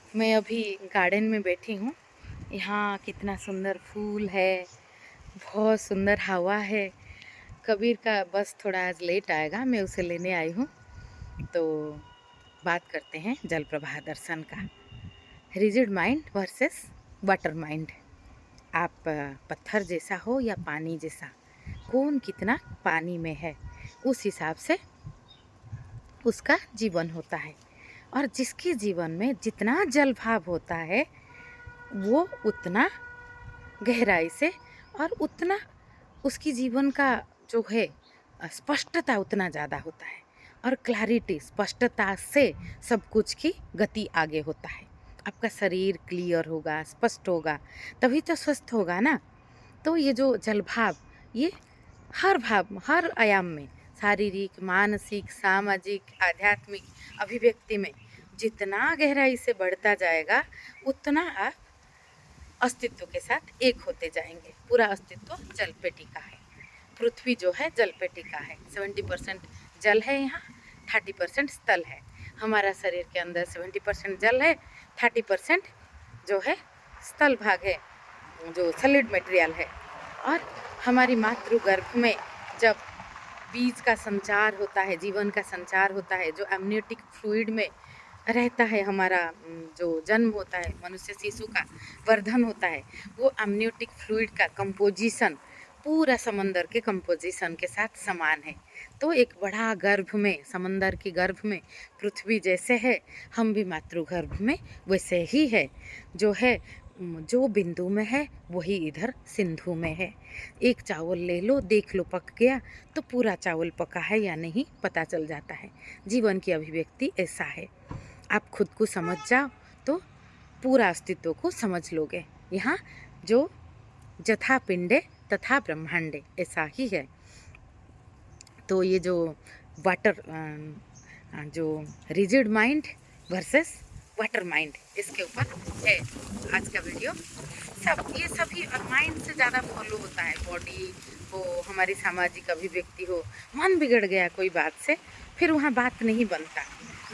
मैं अभी गार्डन में बैठी हूँ। यहाँ कितना सुंदर फूल है, बहुत सुंदर हवा है। कबीर का बस थोड़ा आज लेट आएगा, मैं उसे लेने आई हूँ। तो बात करते हैं जल प्रवाह दर्शन का। Rigid mind versus water mind. आप पत्थर जैसा हो या पानी जैसा, कौन कितना पानी में है उस हिसाब से उसका जीवन होता है। और जिसके जीवन में जितना जल भाव होता है वो उतना गहराई से और उतना उसकी जीवन का जो है स्पष्टता उतना ज़्यादा होता है। और क्लैरिटी, स्पष्टता से सब कुछ की गति आगे होता है। आपका शरीर क्लियर होगा, स्पष्ट होगा, तभी तो स्वस्थ होगा ना। तो ये जो जल भाव, ये हर भाव, हर आयाम में, शारीरिक, मानसिक, सामाजिक, आध्यात्मिक अभिव्यक्ति में जितना गहराई से बढ़ता जाएगा उतना आप अस्तित्व के साथ एक होते जाएंगे। पूरा अस्तित्व जल पे टिका है। पृथ्वी जो है जल पे टिका है। 70% जल है यहाँ, 30% स्थल है। हमारा शरीर के अंदर 70% जल है, 30% जो है स्थल भाग है, जो सॉलिड मटेरियल है। और हमारी मातृ गर्भ में जब बीज का संचार होता है, जीवन का संचार होता है, जो एमनियोटिक फ्लूइड में रहता है, हमारा जो जन्म होता है, मनुष्य शिशु का वर्धन होता है, वो एमनियोटिक फ्लूइड का कंपोजिशन पूरा समंदर के कंपोजिशन के साथ समान है। तो एक बड़ा गर्भ में, समंदर की गर्भ में पृथ्वी जैसे है, हम भी मातृगर्भ में वैसे ही है। जो है जो बिंदु में है वही इधर सिंधु में है। एक चावल ले लो, देख लो पक गया तो पूरा चावल पका है या नहीं पता चल जाता है। जीवन की अभिव्यक्ति ऐसा है। आप खुद को समझ जाओ तो पूरा अस्तित्व को समझ लोगे। यहाँ जो जथा पिंडे तथा ब्रह्मांडे ऐसा ही है। तो ये जो वाटर जो rigid mind versus water mind, इसके ऊपर है आज का वीडियो। ये सभी माइंड से ज़्यादा फॉलो होता है। बॉडी हो, हमारी सामाजिक अभिव्यक्ति हो, मन बिगड़ गया कोई बात से, फिर वहाँ बात नहीं बनता।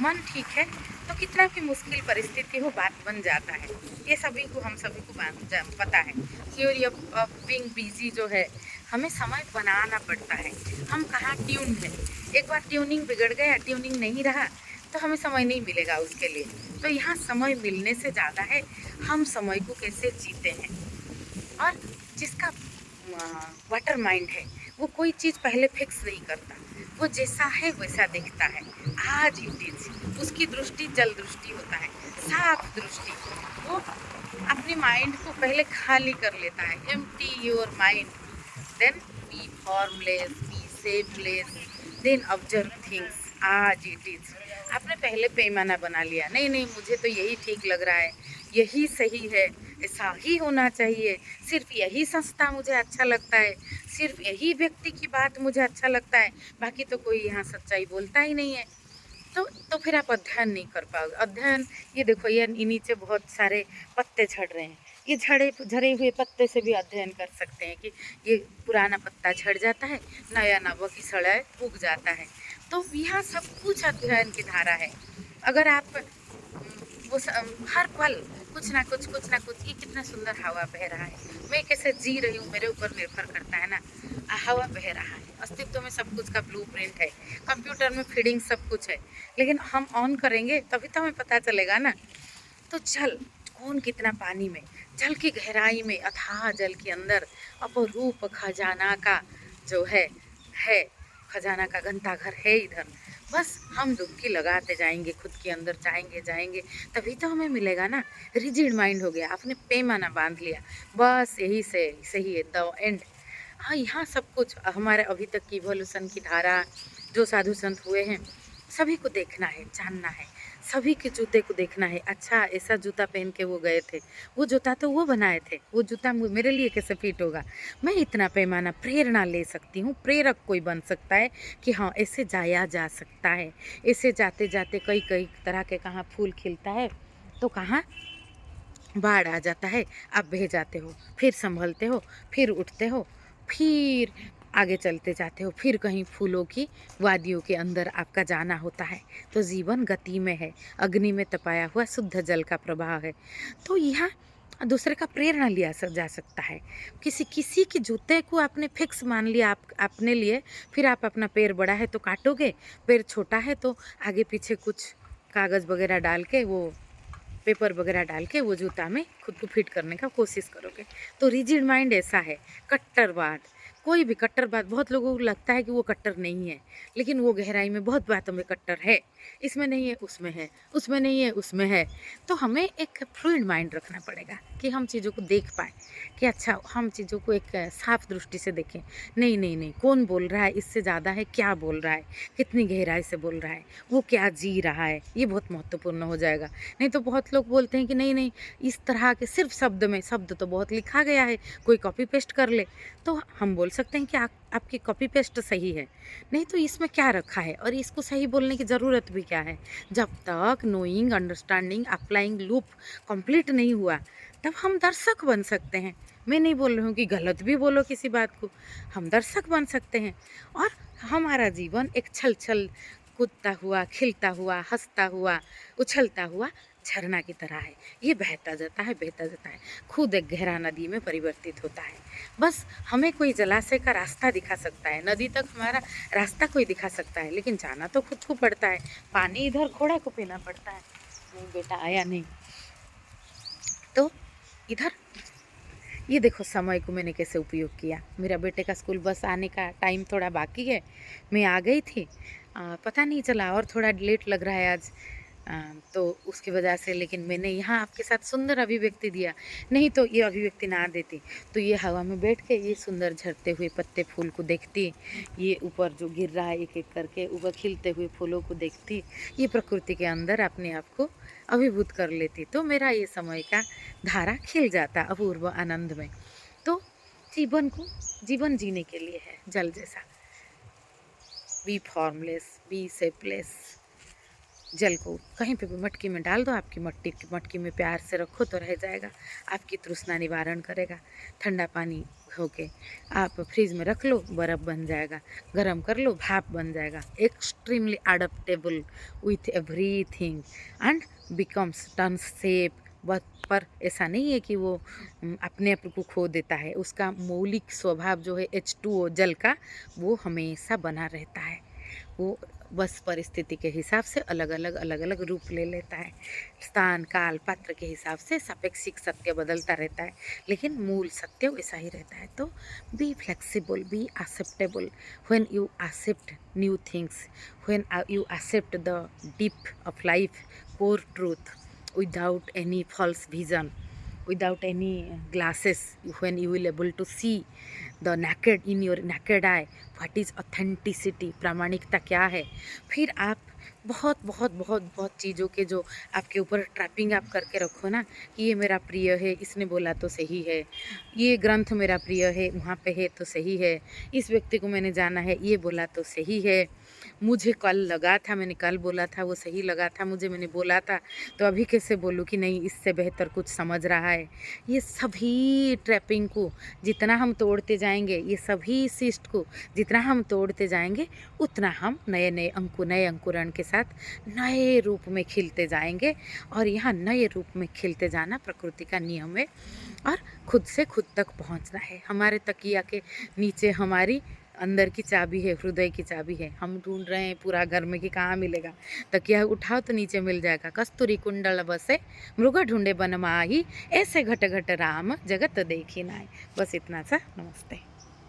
मन ठीक है तो कितना भी मुश्किल परिस्थिति हो बात बन जाता है। ये हम सभी को पता है। थ्योरी ऑफ बीइंग बिजी जो है, हमें समय बनाना पड़ता है। हम कहाँ ट्यून है, एक बार ट्यूनिंग बिगड़ गया, ट्यूनिंग नहीं रहा तो हमें समय नहीं मिलेगा उसके लिए। तो यहाँ समय मिलने से ज़्यादा है हम समय को कैसे जीते हैं। और जिसका वाटर माइंड है वो कोई चीज़ पहले फिक्स नहीं करता, वो जैसा है वैसा देखता है। आज इट इज, उसकी दृष्टि जल दृष्टि होता है, साफ दृष्टि। वो अपने माइंड को पहले खाली कर लेता है। Empty your mind, then be formless, be shapeless, then observe things. आज इट इज, आपने पहले पैमाना बना लिया, नहीं नहीं मुझे तो यही ठीक लग रहा है, यही सही है, ऐसा ही होना चाहिए, सिर्फ यही संस्था मुझे अच्छा लगता है, सिर्फ यही व्यक्ति की बात मुझे अच्छा लगता है, बाकी तो कोई यहाँ सच्चाई बोलता ही नहीं है। तो फिर आप अध्ययन नहीं कर पाओगे। अध्ययन, ये देखो ये नीचे बहुत सारे पत्ते झड़ रहे हैं, ये झड़े हुए पत्ते से भी अध्ययन कर सकते हैं कि ये पुराना पत्ता झड़ जाता है, नया नवा की सड़ा उग जाता है। तो यहाँ सब कुछ अध्ययन की धारा है। अगर आप हर पल कुछ ना कुछ, ये कितना सुंदर हवा बह रहा है, मैं कैसे जी रही हूँ मेरे ऊपर निर्भर करता है ना। हवा बह रहा है, अस्तित्व में सब कुछ का ब्लूप्रिंट है, कंप्यूटर में फीडिंग सब कुछ है, लेकिन हम ऑन करेंगे तभी तो हमें पता चलेगा ना। तो जल, कौन कितना पानी में, जल की गहराई में, अथाह जल के अंदर अपरूप खजाना का जो है खजाना का घंटाघर है इधर। बस हम डुबकी लगाते जाएंगे, खुद के अंदर जाएंगे, तभी तो हमें मिलेगा ना। रिजिड माइंड हो गया, आपने पैमाना बांध लिया, बस यही से सही है, द एंड। हाँ, यहाँ सब कुछ हमारे अभी तक की इवोल्यूशन की धारा, जो साधु संत हुए हैं सभी को देखना है, जानना है, सभी के जूते को देखना है। अच्छा, ऐसा जूता पहन के वो गए थे, वो जूता तो वो बनाए थे, वो जूता मेरे लिए कैसे फिट होगा। मैं इतना पैमाना प्रेरणा ले सकती हूँ, प्रेरक कोई बन सकता है कि हाँ ऐसे जाया जा सकता है। ऐसे जाते जाते कई कई तरह के, कहाँ फूल खिलता है तो कहाँ बाढ़ आ जाता है, आप बह जाते हो, फिर संभलते हो, फिर उठते हो, फिर आगे चलते जाते हो, फिर कहीं फूलों की वादियों के अंदर आपका जाना होता है। तो जीवन गति में है, अग्नि में तपाया हुआ शुद्ध जल का प्रवाह है। तो यहाँ दूसरे का प्रेरणा लिया जा सकता है। किसी किसी के जूते को आपने फिक्स मान लिया आप अपने लिए, फिर आप अपना पैर बड़ा है तो काटोगे, पैर छोटा है तो आगे पीछे कुछ कागज़ वगैरह डाल के, वो पेपर वगैरह डाल के वो जूता में खुद को फिट करने का कोशिश करोगे। तो रिजिड माइंड ऐसा है, कट्टरवाद। कोई भी कट्टरवाद, बहुत लोगों को लगता है कि वो कट्टर नहीं है, लेकिन वो गहराई में बहुत बातों में कट्टर है। इसमें नहीं है, उसमें है, उसमें नहीं है, उसमें है। तो हमें एक फ्लूइड माइंड रखना पड़ेगा कि हम चीज़ों को देख पाएँ कि अच्छा, हम चीज़ों को एक साफ दृष्टि से देखें। नहीं नहीं नहीं, कौन बोल रहा है, इससे ज़्यादा है क्या बोल रहा है, कितनी गहराई से बोल रहा है, वो क्या जी रहा है, ये बहुत महत्वपूर्ण हो जाएगा। नहीं तो बहुत लोग बोलते हैं कि नहीं नहीं, इस तरह के सिर्फ शब्द में, शब्द तो बहुत लिखा गया है, कोई कॉपी पेस्ट कर ले। तो हम बोल सकते हैं कि आपकी कॉपी पेस्ट सही है, नहीं तो इसमें क्या रखा है और इसको सही बोलने की ज़रूरत भी क्या है। जब तक knowing, understanding, applying loop complete नहीं हुआ, तब हम दर्शक बन सकते हैं। मैं नहीं बोल रही हूँ कि गलत भी बोलो किसी बात को, हम दर्शक बन सकते हैं। और हमारा जीवन एक छल छल कूदता हुआ, खिलता हुआ, हंसता हुआ, उछलता हुआ झरना की तरह है। ये बहता जाता है, बहता जाता है, खुद एक गहरा नदी में परिवर्तित होता है। बस हमें कोई जलाशय का रास्ता दिखा सकता है, नदी तक हमारा रास्ता कोई दिखा सकता है, लेकिन जाना तो खुद को पड़ता है। पानी इधर घोड़ा को पीना पड़ता है। नहीं बेटा आया नहीं, तो इधर ये देखो समय को मैंने कैसे उपयोग किया। मेरा बेटे का स्कूल बस आने का टाइम थोड़ा बाकी है, मैं आ गई थी, पता नहीं चला और थोड़ा लेट लग रहा है आज। तो उसकी वजह से, लेकिन मैंने यहाँ आपके साथ सुंदर अभिव्यक्ति दिया, नहीं तो ये अभिव्यक्ति ना देती तो ये हवा में बैठ के ये सुंदर झड़ते हुए पत्ते फूल को देखती, ये ऊपर जो गिर रहा है एक एक करके ऊपर खिलते हुए फूलों को देखती, ये प्रकृति के अंदर अपने आप को अभिभूत कर लेती, तो मेरा ये समय का धारा खिल जाता अपूर्व आनंद में। तो जीवन जीने के लिए है जल जैसा, बी फॉर्मलेस, बी शेपलेस। जल को कहीं पे भी मटकी में डाल दो, आपकी मटकी में प्यार से रखो तो रह जाएगा, आपकी तृष्णा निवारण करेगा। ठंडा पानी होके आप फ्रिज में रख लो, बर्फ़ बन जाएगा, गर्म कर लो, भाप बन जाएगा। Extremely adaptable with everything and becomes turn shape. पर ऐसा नहीं है कि वो अपने आप को खो देता है, उसका मौलिक स्वभाव जो है H2O जल का, वो हमेशा बना रहता है। वो बस परिस्थिति के हिसाब से अलग अलग रूप ले लेता है। स्थान, काल, पात्र के हिसाब से सापेक्षिक सत्य बदलता रहता है, लेकिन मूल सत्य वैसा ही रहता है। तो be flexible, be acceptable. When you accept new things, when you accept the deep of life, core truth, without any false vision, without any glasses, when you will able to see the naked in your naked eye what is authenticity, प्रामाणिकता क्या है। फिर आप बहुत बहुत बहुत बहुत चीज़ों के जो आपके ऊपर ट्रैपिंग आप करके रखो ना कि ये मेरा प्रिय है, इसने बोला तो सही है, ये ग्रंथ मेरा प्रिय है, वहाँ पे है तो सही है, इस व्यक्ति को मैंने जाना है, ये बोला तो सही है, मुझे कल लगा था, मैंने कल बोला था वो सही लगा था मुझे, मैंने बोला था, तो अभी कैसे बोलूँ कि नहीं इससे बेहतर कुछ समझ रहा है। ये सभी ट्रैपिंग को जितना हम तोड़ते जाएंगे, ये सभी शिष्ट को जितना हम तोड़ते जाएंगे, उतना हम नए नए अंकुरण के साथ नए रूप में खिलते जाएंगे। और यहाँ नए रूप में खिलते जाना प्रकृति का नियम है, और खुद से खुद तक पहुँचना है। हमारे तकिया के नीचे हमारी अंदर की चाबी है, हृदय की चाबी है। हम ढूंढ रहे हैं पूरा घर में कि कहाँ मिलेगा, तकिया उठाओ तो नीचे मिल जाएगा। कस्तूरी कुंडल बसे मृग ढूंढे बन माही, ऐसे घट घट राम जगत देखी नाय। बस इतना सा, नमस्ते।